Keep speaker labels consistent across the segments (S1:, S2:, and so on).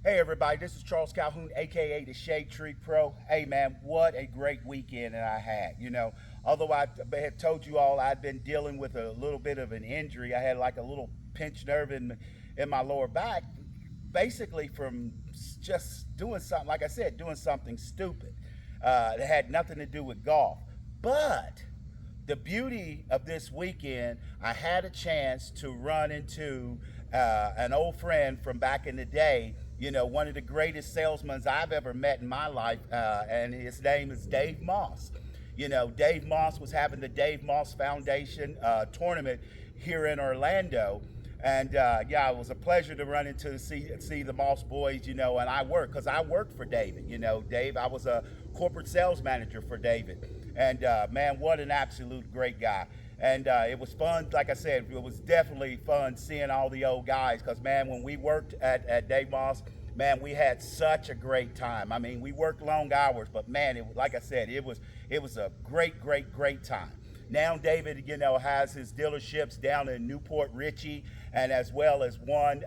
S1: Hey everybody, this is Charles Calhoun, aka the ShadeTree Pro. Hey man, what a great weekend that I had. Although I had told you all I'd been dealing with a little bit of an injury, I had like a little pinched nerve in my lower back, basically from just doing something, like I said, doing something stupid. That had nothing to do with golf. But the beauty of this weekend, I had a chance to run into an old friend from back in the day, one of the greatest salesmen I've ever met in my life, and his name is Dave Moss. Dave Moss was having the Dave Moss Foundation tournament here in Orlando. And yeah, it was a pleasure to run into see the Moss boys, and I worked for David. Dave, I was a corporate sales manager for David. And man, what an absolute great guy. And it was fun, like I said, it was definitely fun seeing all the old guys, because man, when we worked at Dave Moss, man, we had such a great time. I mean, we worked long hours, but man, like I said, it was a great time. Now David, has his dealerships down in Newport Richey, and as well as one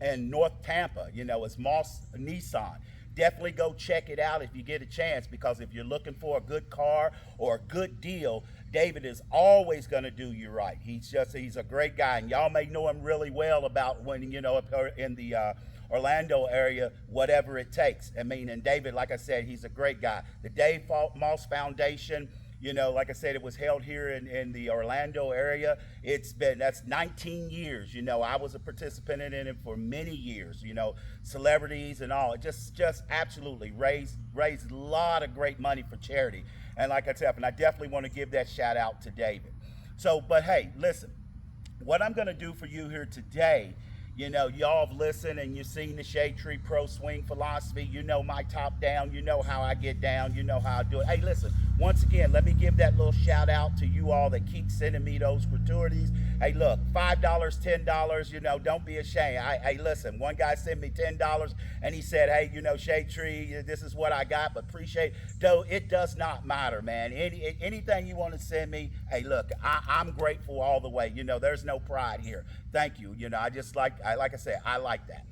S1: in North Tampa, it's Moss Nissan. Definitely go check it out if you get a chance, because if you're looking for a good car or a good deal, David is always going to do you right. He's a great guy, and y'all may know him really well about when, up in the Orlando area, whatever it takes. I mean, and David, like I said, he's a great guy. The Dave Moss Foundation, like I said, it was held here in the Orlando area. That's 19 years. I was a participant in it for many years, celebrities and all. It just absolutely raised a lot of great money for charity. And like I said, and I definitely want to give that shout out to David. So, but hey, listen, what I'm going to do for you here today, y'all have listened and you've seen the ShadeTree Pro swing philosophy. My top down. How I get down. How I do it. Hey, listen, once again, let me give that little shout out to you all that keep sending me those gratuities. Hey, look, $5, $10, don't be ashamed. Hey, listen, one guy sent me $10 and he said, hey, ShadeTree, this is what I got, but appreciate, though it does not matter, man. Anything you want to send me, hey, look, I'm grateful all the way. There's no pride here. Thank you. I just like I said, I like that.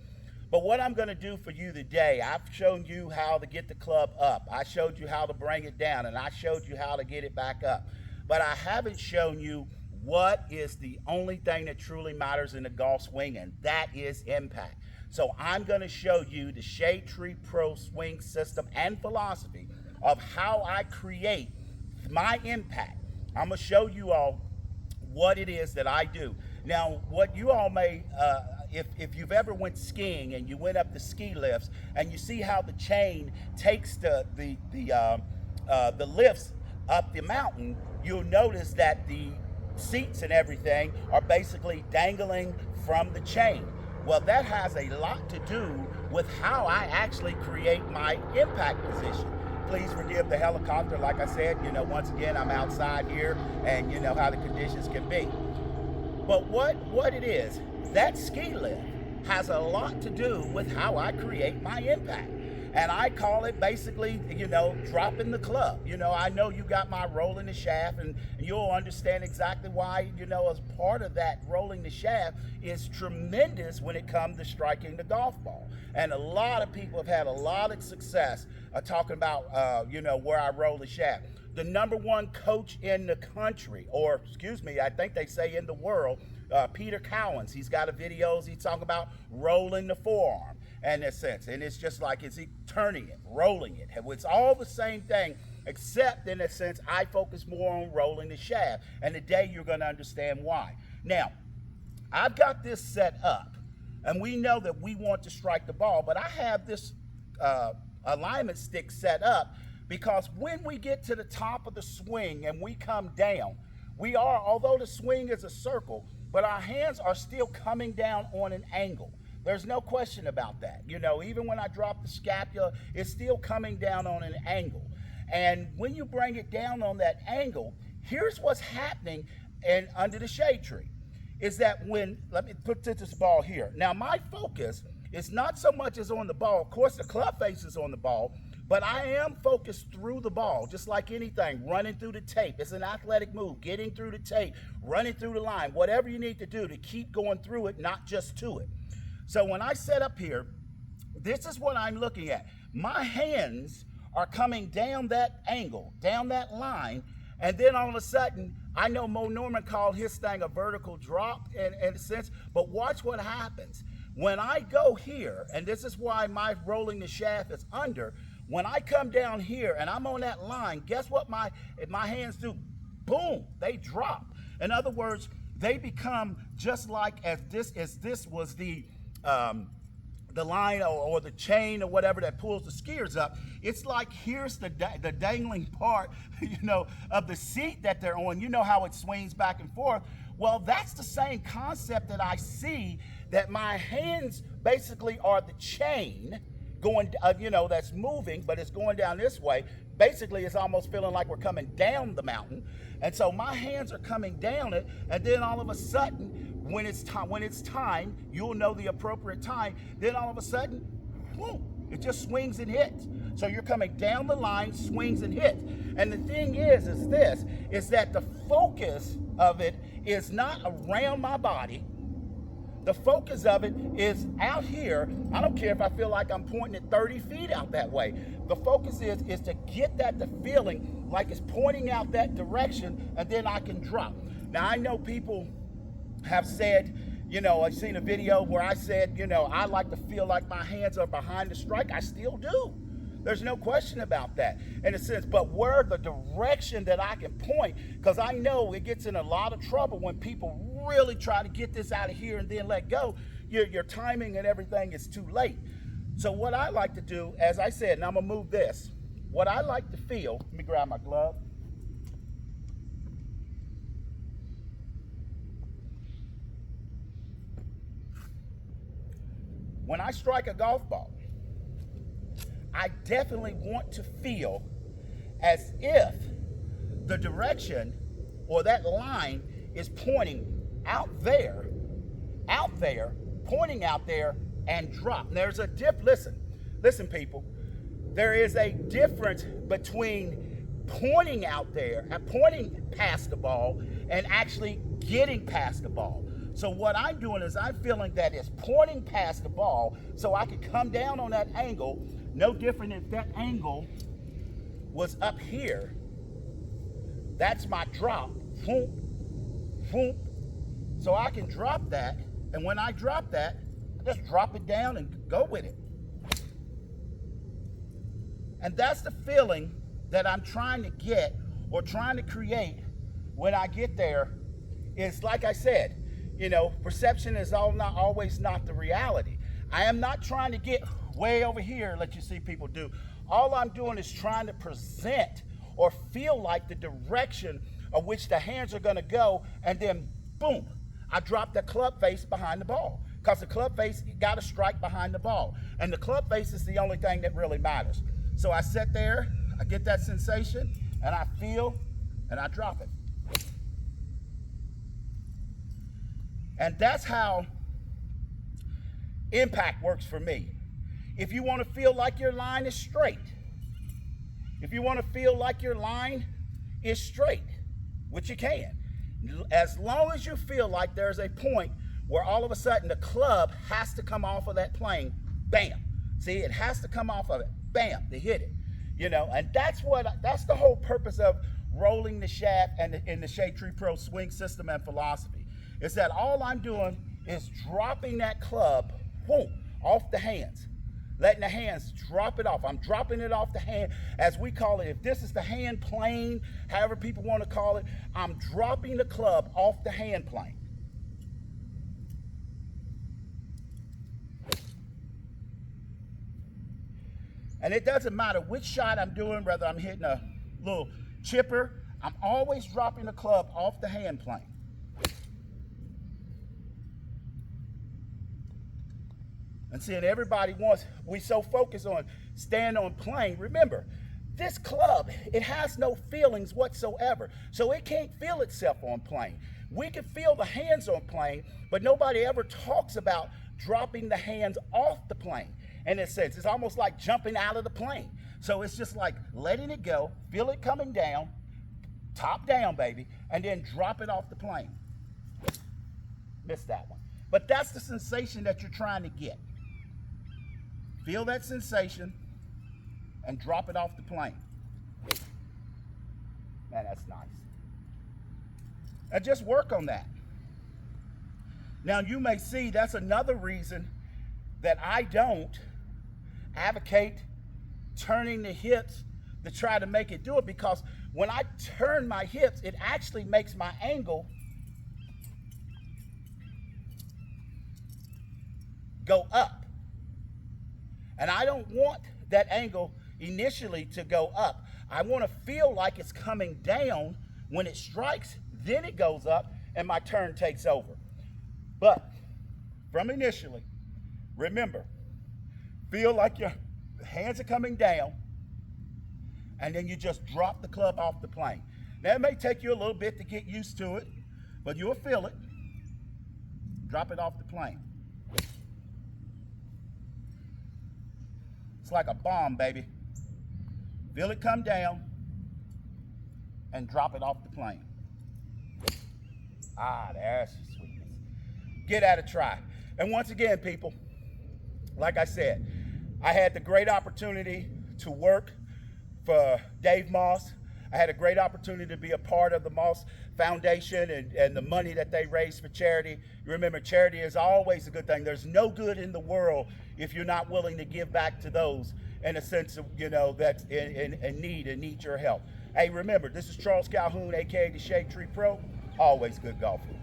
S1: But what I'm going to do for you today, I've shown you how to get the club up. I showed you how to bring it down, and I showed you how to get it back up. But I haven't shown you what is the only thing that truly matters in the golf swing, and that is impact. So I'm going to show you the ShadeTree Pro swing system and philosophy of how I create my impact. I'm going to show you all what it is that I do. Now, what you all may, if you've ever went skiing and you went up the ski lifts and you see how the chain takes the lifts up the mountain, you'll notice that the seats and everything are basically dangling from the chain. Well, that has a lot to do with how I actually create my impact position. Please forgive the helicopter. Like I said, once again, I'm outside here, and how the conditions can be. But what it is, that ski lift has a lot to do with how I create my impact. And I call it basically, dropping the club. I know you got my rolling the shaft, and you'll understand exactly why, as part of that rolling the shaft is tremendous when it comes to striking the golf ball. And a lot of people have had a lot of success talking about, where I roll the shaft. The #1 coach in the country, or excuse me, I think they say in the world, Peter Calhoun, he's got a videos, he's talking about rolling the forearm. In a sense, and it's just like, is he turning it, rolling it? It's all the same thing, except in a sense, I focus more on rolling the shaft. And today you're going to understand why. Now, I've got this set up, and we know that we want to strike the ball, but I have this alignment stick set up because when we get to the top of the swing and we come down, although the swing is a circle, but our hands are still coming down on an angle. There's no question about that. Even when I drop the scapula, it's still coming down on an angle. And when you bring it down on that angle, here's what's happening under the shade tree. Is that let me put this ball here. Now, my focus is not so much as on the ball. Of course, the club face is on the ball, but I am focused through the ball, just like anything, running through the tape. It's an athletic move, getting through the tape, running through the line, whatever you need to do to keep going through it, not just to it. So when I set up here, this is what I'm looking at. My hands are coming down that angle, down that line, and then all of a sudden, I know Mo Norman called his thing a vertical drop in a sense, but watch what happens. When I go here, and this is why my rolling the shaft is under, when I come down here and I'm on that line, guess what my hands do? Boom, they drop. In other words, they become just like as this was the line or the chain or whatever that pulls the skiers up. It's like here's the dangling part, of the seat that they're on. You know how it swings back and forth. Well, that's the same concept that I see, that my hands basically are the chain going, that's moving, but it's going down this way. Basically, it's almost feeling like we're coming down the mountain. And so my hands are coming down it, and then all of a sudden, when it's time, you'll know the appropriate time, then all of a sudden, whoom, it just swings and hits. So you're coming down the line, swings and hits. And the thing is that the focus of it is not around my body. The focus of it is out here. I don't care if I feel like I'm pointing it 30 feet out that way. The focus is to get the feeling like it's pointing out that direction, and then I can drop. Now, I know people have said, I've seen a video where I said, I like to feel like my hands are behind the strike. I still do. There's no question about that in a sense, but where the direction that I can point, because I know it gets in a lot of trouble when people really try to get this out of here and then let go. Your timing and everything is too late. So what I like to do, as I said, and I'm gonna move this, what I like to feel, let me grab my glove. When I strike a golf ball, I definitely want to feel as if the direction or that line is pointing out there, pointing out there, and drop. And there's a listen people, there is a difference between pointing out there and pointing past the ball and actually getting past the ball. So what I'm doing is I'm feeling that it's pointing past the ball so I can come down on that angle. No different if that angle was up here. That's my drop. Whoop, whoop. So I can drop that, and when I drop that, I just drop it down and go with it. And that's the feeling that I'm trying to get or trying to create when I get there. Is like I said, perception is not always the reality. I am not trying to get way over here, let you see people do. All I'm doing is trying to present or feel like the direction of which the hands are gonna go, and then boom, I drop the club face behind the ball, because the club face got to strike behind the ball, and the club face is the only thing that really matters. So I sit there, I get that sensation, and I feel, and I drop it. And that's how impact works for me. If you want to feel like your line is straight, which you can, as long as you feel like there's a point where all of a sudden the club has to come off of that plane, bam. See, it has to come off of it, bam, to hit it. And that's the whole purpose of rolling the shaft and in the ShadeTree Pro swing system and philosophy. Is that all I'm doing is dropping that club, boom, off the hands. Letting the hands drop it off. I'm dropping it off the hand, as we call it. If this is the hand plane, however people want to call it, I'm dropping the club off the hand plane. And it doesn't matter which shot I'm doing, whether I'm hitting a little chipper, I'm always dropping the club off the hand plane. And seeing everybody we so focused on stand on plane. Remember, this club, it has no feelings whatsoever. So it can't feel itself on plane. We can feel the hands on plane, but nobody ever talks about dropping the hands off the plane. In a sense, it's almost like jumping out of the plane. So it's just like letting it go, feel it coming down, top down, baby, and then drop it off the plane. Missed that one. But that's the sensation that you're trying to get. Feel that sensation and drop it off the plane. Man, that's nice. And just work on that. Now you may see that's another reason that I don't advocate turning the hips to try to make it do it, because when I turn my hips, it actually makes my angle go up. And I don't want that angle initially to go up. I want to feel like it's coming down when it strikes, then it goes up and my turn takes over. But from initially, remember, feel like your hands are coming down, and then you just drop the club off the plane. Now it may take you a little bit to get used to it, but you'll feel it. Drop it off the plane. It's like a bomb, baby. Feel it come down and drop it off the plane. Ah, there's the sweetness. Get at a try. And once again, people, like I said, I had the great opportunity to work for Dave Moss. I had a great opportunity to be a part of the Moss Foundation and the money that they raise for charity. You remember, charity is always a good thing. There's no good in the world if you're not willing to give back to those in a sense of, that's in need and need your help. Hey, remember, this is Charles Calhoun, aka the ShadeTree Pro. Always good golfing.